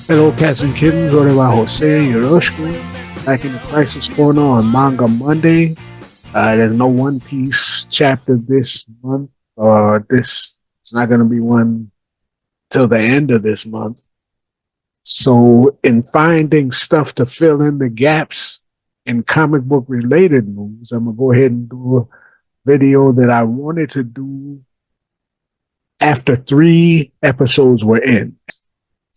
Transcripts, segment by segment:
Hello, cats and kittens. Oreva Jose Yoroshku. Back in the Crisis Corner on Manga Monday. There's no One Piece chapter this month, or this. It's not going to be one till the end of this month. So, in finding stuff to fill in the gaps in comic book related news, I'm going to go ahead and do a video that I wanted to do after 3 episodes were in.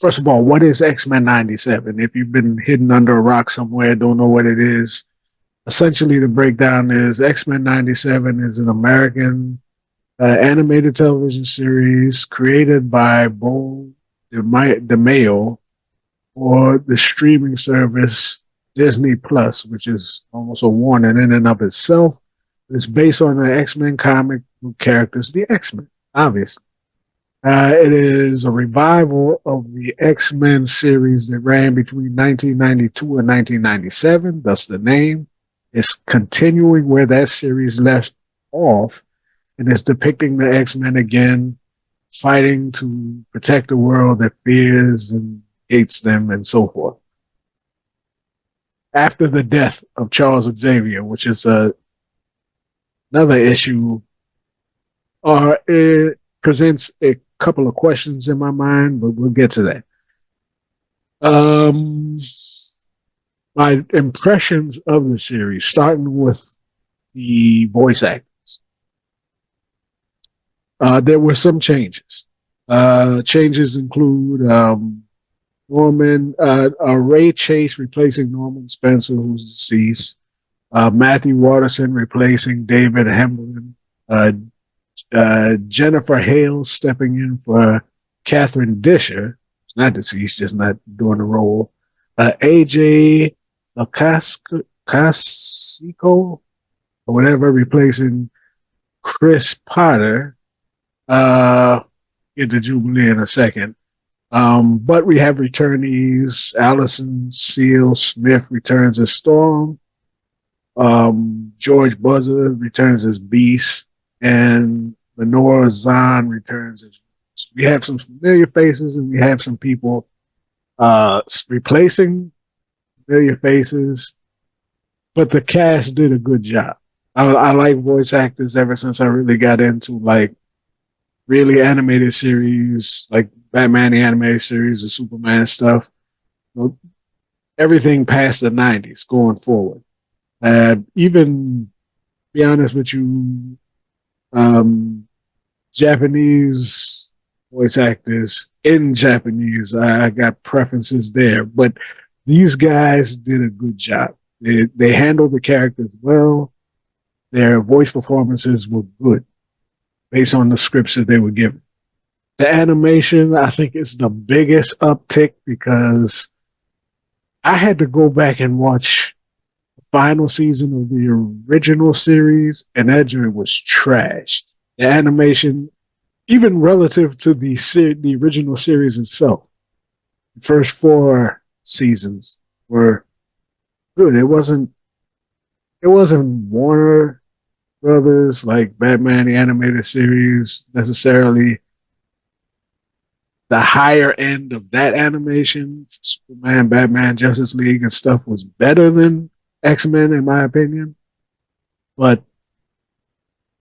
First of all, what is X-Men 97? If you've been hidden under a rock somewhere, don't know what it is, essentially the breakdown is X-Men 97 is an American animated television series created by Bo DeMayo for the streaming service Disney Plus, which is almost a warning in and of itself. It's based on the X-Men comic book characters, the X-Men, obviously. It is a revival of the X-Men series that ran between 1992 and 1997, thus the name. It's continuing where that series left off, and it's depicting the X-Men again, fighting to protect a world that fears and hates them and so forth. After the death of Charles Xavier, which is another issue, it presents a couple of questions in my mind, but we'll get to that. My impressions of the series, starting with the voice actors. There were some changes. Changes include Norman, Ray Chase replacing Norman Spencer, who's deceased. Matthew Watterson replacing David Hemlin. Jennifer Hale stepping in for Catherine Disher. She's not deceased, just not doing the role. AJ Ocasio or whatever, replacing Chris Potter. Get the Jubilee in a second. But we have returnees. Allison Seal Smith returns as Storm. George Buzzard returns as Beast. And Lenore Zahn returns as so we have some familiar faces and we have some people replacing familiar faces, but the cast did a good job. I like voice actors ever since I really got into like really animated series, like Batman the animated series, the Superman stuff. Everything past the 90s going forward. Even be honest with you, Japanese voice actors in Japanese, I got preferences there, but these guys did a good job. They handled the characters well. Their voice performances were good based on the scripts that they were given. The animation, I think, is the biggest uptick because I had to go back and watch the final season of the original series, and that joint was trash. The animation, even relative to the original series itself, the first 4 seasons were good. It wasn't Warner Brothers like Batman the animated series necessarily. The higher end of that animation, Superman, Batman, Justice League, and stuff was better than X-Men in my opinion, but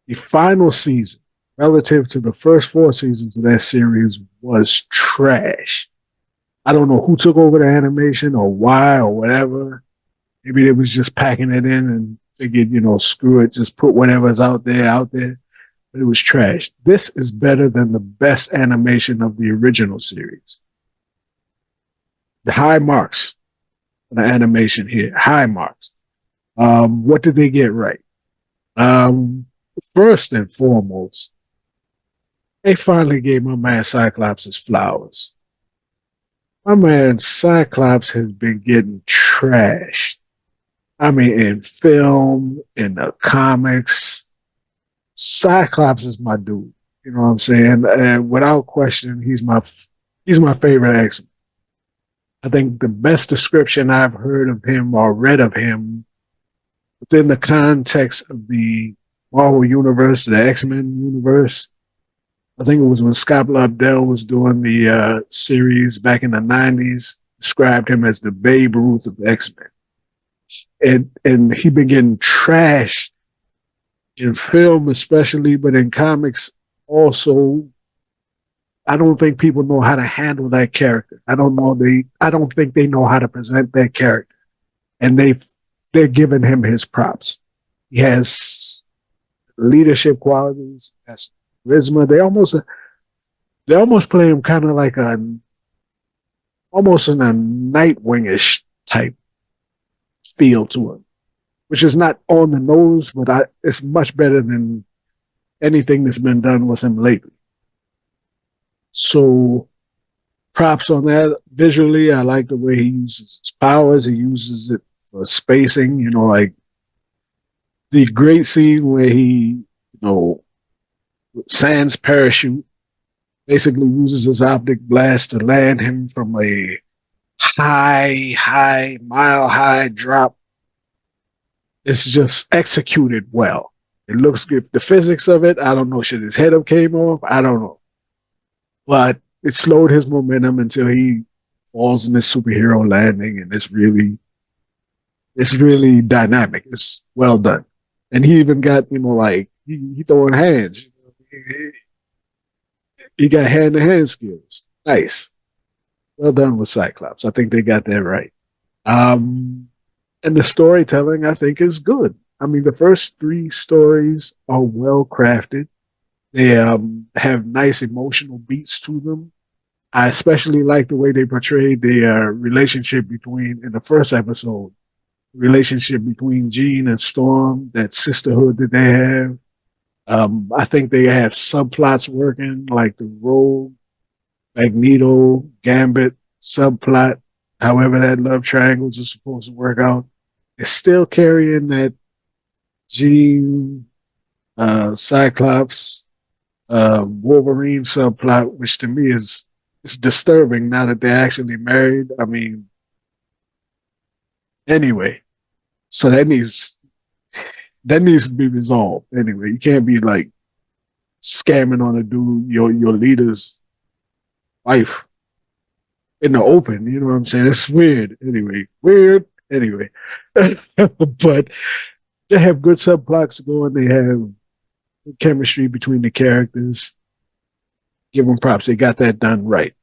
the final season, relative to the first 4 seasons of that series, was trash. I don't know who took over the animation or why or whatever. Maybe they was just packing it in and figured, screw it, just put whatever's out there. But it was trash. This is better than the best animation of the original series. The high marks for the animation here. High marks. What did they get right? First and foremost, they finally gave my man Cyclops his flowers. My man Cyclops has been getting trashed. I mean, in film, in the comics, Cyclops is my dude. You know what I'm saying? And without question, he's my favorite X-Men. I think the best description I've heard of him or read of him within the context of the Marvel Universe, the X-Men universe, I think it was when Scott Lobdell was doing the series back in the 90s. described him as the Babe Ruth of X-Men. And he been getting trashed in film especially, but in comics also. I don't think people know how to handle that character. I don't think they know how to present that character. And they're giving him his props. He has leadership qualities, has charisma. They almost play him kind of like a almost in a Nightwingish type feel to him, which is not on the nose, but it's much better than anything that's been done with him lately. So props on that. Visually, I like the way he uses his powers. He uses it for spacing, like the great scene where he, sans parachute, basically uses his optic blast to land him from a mile high drop. It's just executed well. It looks good. The physics of it, I don't know. Should his head have came off? I don't know. But it slowed his momentum until he falls in this superhero landing, and it's really dynamic. It's well done, and he even got like he throwing hands. He got hand to hand skills. Nice, well done with Cyclops. I think they got that right. Um, and the storytelling, I think, is good. I mean, the first three stories are well crafted. They have nice emotional beats to them. I especially like the way they portrayed the relationship in the first episode, relationship between Jean and Storm, that sisterhood that they have. I think they have subplots working, like the Rogue, Magneto, Gambit subplot, however that love triangles are supposed to work out. It's still carrying that Jean, Cyclops, Wolverine subplot, which to me is it's disturbing now that they're actually married. I mean, anyway, so that needs to be resolved. Anyway, you can't be like scamming on a dude, your leader's wife in the open. You know what I'm saying? It's weird. Anyway, weird. Anyway, but they have good subplots going. They have good chemistry between the characters. Give them props. They got that done right.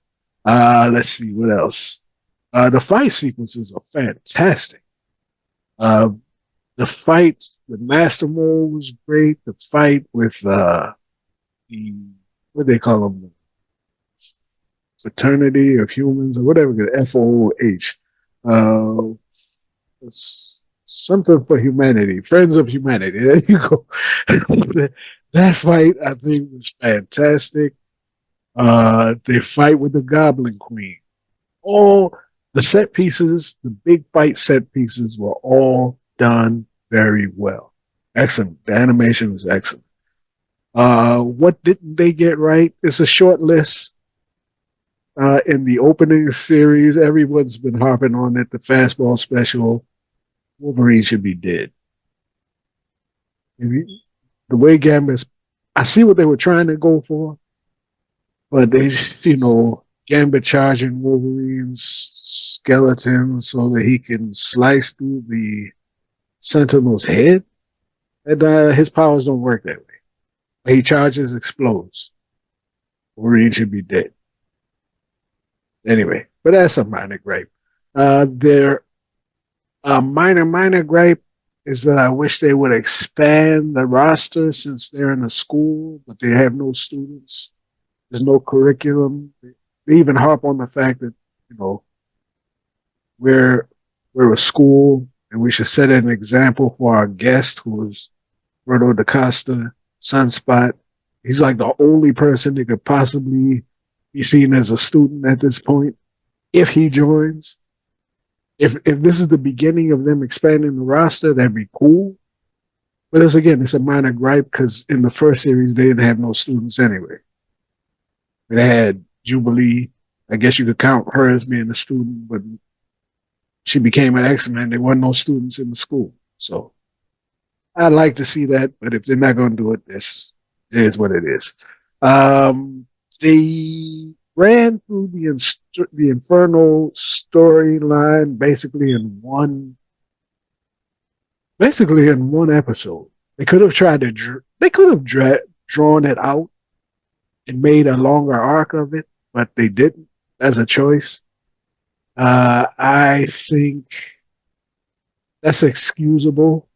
Let's see what else. The fight sequences are fantastic. Uh, the fight with Master Mold was great. The fight with the what do they call them, fraternity of humans or whatever, the FOH, uh, something for humanity, Friends of Humanity. There you go. That fight I think was fantastic. They fight with the Goblin Queen. All the set pieces, the big fight set pieces were all done very well. Excellent. The animation was excellent. What didn't they get right? It's a short list. In the opening series, everyone's been harping on it. The fastball special, Wolverine should be dead. The way Gambit's, I see what they were trying to go for, but Gambit charging Wolverine's skeleton so that he can slice through the Sentinel's head. And his powers don't work that way. He charges, explodes. Wolverine should be dead. Anyway, but that's a minor gripe. Their minor gripe is that I wish they would expand the roster since they're in a school, but they have no students. There's no curriculum. They even harp on the fact that you know we're we're a school and we should set an example for our guest, who is Roberto da Costa, Sunspot. He's like the only person that could possibly be seen as a student at this point if he joins. If this is the beginning of them expanding the roster, that'd be cool. But it's a minor gripe because in the first series they didn't have no students anyway. They had Jubilee. I guess you could count her as being a student, but she became an X-Men. There weren't no students in the school. So I'd like to see that, but if they're not going to do it, this is what it is. The ran through the Inferno storyline basically in one episode. They could have tried to they could have drawn it out and made a longer arc of it, but they didn't as a choice. I think that's excusable.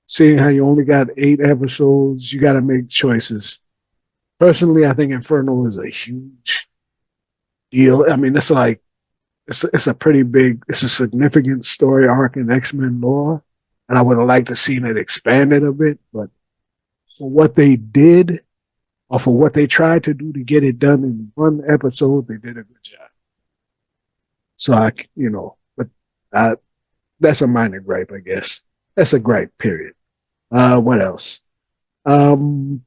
Seeing how you only got 8 episodes, you got to make choices. Personally, I think Inferno is a huge deal. I mean, it's a pretty big, it's a significant story arc in X Men lore, and I would have liked to seen it expanded a bit. But for what they did, or for what they tried to do to get it done in one episode, they did a good job. So but uh, that's a minor gripe, I guess. That's a gripe. Period. What else? Um,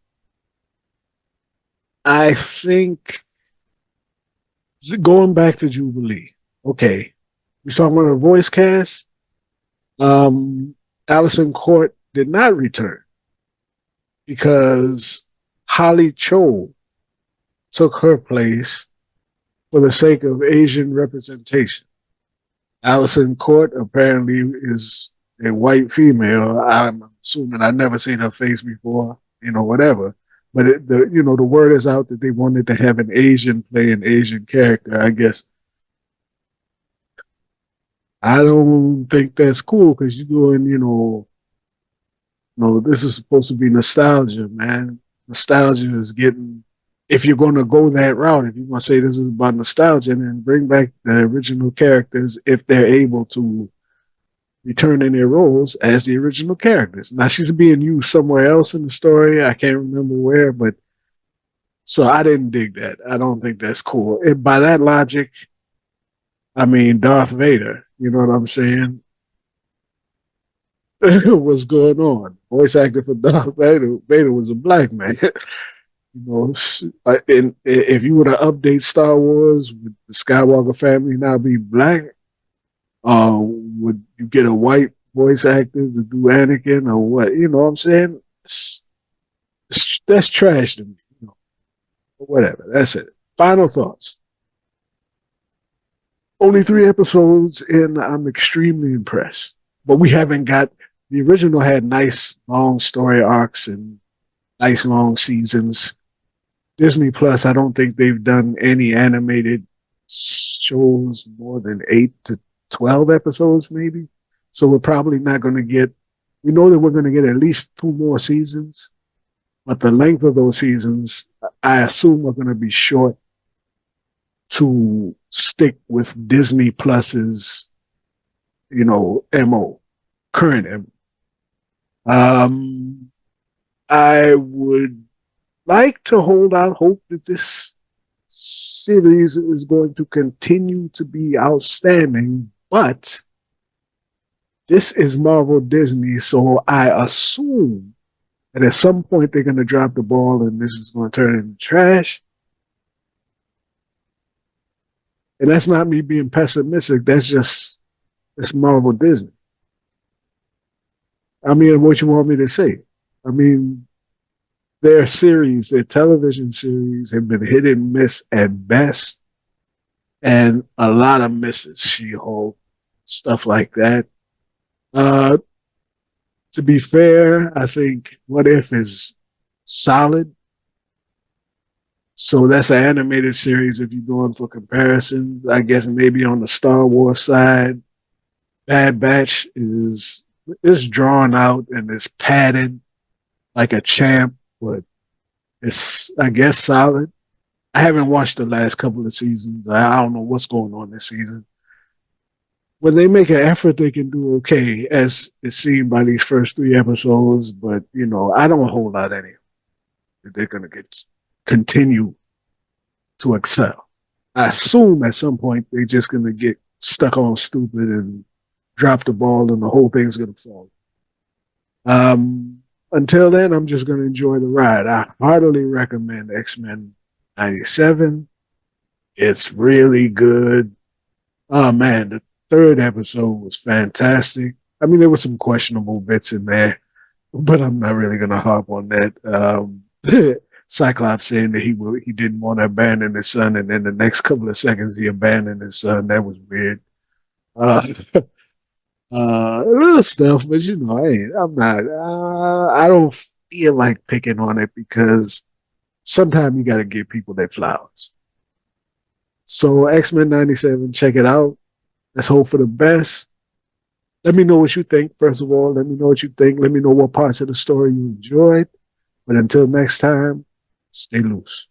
I think going back to Jubilee. Okay, we saw one of the voice cast. Um, Allison Court did not return because Holly Cho took her place for the sake of Asian representation. Allison Court apparently is a white female. I'm assuming I've never seen her face before, whatever. But the word is out that they wanted to have an Asian play an Asian character. I guess I don't think that's cool because you're doing, no, this is supposed to be nostalgia, man. Nostalgia is getting. If you're going to go that route, if you want to say this is about nostalgia, then bring back the original characters if they're able to return in their roles as the original characters. Now she's being used somewhere else in the story. I can't remember where, but so I didn't dig that. I don't think that's cool. And by that logic, I mean Darth Vader. You know what I'm saying? What's going on? Voice actor for Darth Vader. Vader was a black man. And if you were to update Star Wars, would the Skywalker family now be black? Would you get a white voice actor to do Anakin or what? You know what I'm saying? That's trash to me. Whatever. That's it. Final thoughts. Only 3 episodes, and I'm extremely impressed. But we haven't got the original had nice long story arcs and nice long seasons. Disney Plus, I don't think they've done any animated shows more than 8 to 12 episodes, maybe. So we're probably not going to get. We know that we're going to get at least 2 more seasons, but the length of those seasons, I assume, are going to be short to stick with Disney Plus's, mo current mo. I would like to hold out hope that this series is going to continue to be outstanding, but this is Marvel Disney, so I assume that at some point they're going to drop the ball and this is going to turn into trash. And that's not me being pessimistic. That's just it's Marvel Disney. I mean, what you want me to say? I mean, their series, their television series, have been hit and miss at best, and a lot of misses. She-Hulk, stuff like that. Uh, to be fair, I think What If is solid. So that's an animated series. If you're going for comparisons, I guess maybe on the Star Wars side, Bad Batch is drawn out and it's padded like a champ, but it's I guess solid. I haven't watched the last couple of seasons. I don't know what's going on this season. When they make an effort, they can do okay, as is seen by these first 3 episodes. But I don't hold out any. They're going to continue to excel. I assume at some point they're just going to get stuck on stupid and drop the ball, and the whole thing's going to fall. Until then, I'm just going to enjoy the ride. I heartily recommend X-Men 97. It's really good. Oh man, the 3rd episode was fantastic. I mean, there were some questionable bits in there, but I'm not really going to harp on that. Cyclops saying that he didn't want to abandon his son, and then the next couple of seconds he abandoned his son. That was weird. Uh, little stuff, but hey, I'm not. I don't feel like picking on it because sometimes you got to give people their flowers. So X-Men '97, check it out. Let's hope for the best. Let me know what you think. First of all, let me know what you think. Let me know what parts of the story you enjoyed. But until next time, stay loose.